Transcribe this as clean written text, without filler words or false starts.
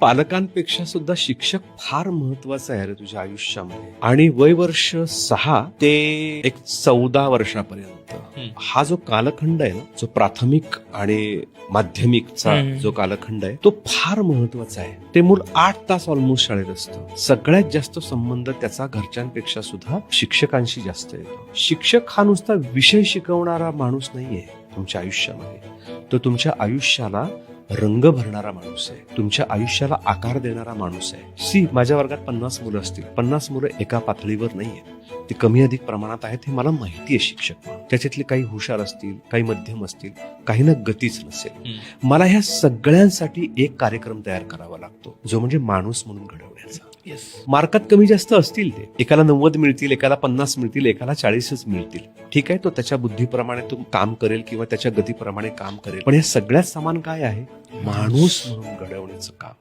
पालकांपेक्षा सुद्धा शिक्षक फार महत्वाचा आहे रे तुझ्या आयुष्यामध्ये. आणि वय वर्ष 6 ते एक 14 वर्षापर्यंत हा जो कालखंड आहे ना, जो प्राथमिक आणि माध्यमिकचा जो कालखंड आहे तो फार महत्वाचा आहे. ते मूल 8 तास ऑलमोस्ट शाळेत असतं. सगळ्यात जास्त संबंध त्याचा घरच्यांपेक्षा सुद्धा शिक्षकांशी जास्त येतो. शिक्षक हा नुसता विषय शिकवणारा माणूस नाहीये तुमच्या आयुष्यामध्ये. तो तुमच्या आयुष्याला रंग भरणारा माणूस आहे, तुमच्या आयुष्याला आकार देणारा माणूस आहे. माझ्या वर्गात 50 मुलं असतील, 50 मुलं एका पातळीवर नाहीये, ती कमी अधिक प्रमाणात आहेत हे मला माहिती आहे शिक्षक म्हणून. त्याच्यातले काही हुशार असतील, काही मध्यम असतील, काही ना गतीच नसेल. मला ह्या सगळ्यांसाठी एक कार्यक्रम तयार करावा लागतो, जो म्हणजे माणूस म्हणून घडवण्याचा. मार्कात कमी जास्त असतील, ते एकाला 90 मिळतील, एकाला 50 मिळतील, एकाला 40च मिळतील. ठीक आहे, तो त्याच्या बुद्धीप्रमाणे तो काम करेल किंवा त्याच्या गतीप्रमाणे काम करेल. पण या सगळ्यात समान काय आहे? माणूस म्हणून घडवण्याचं काम.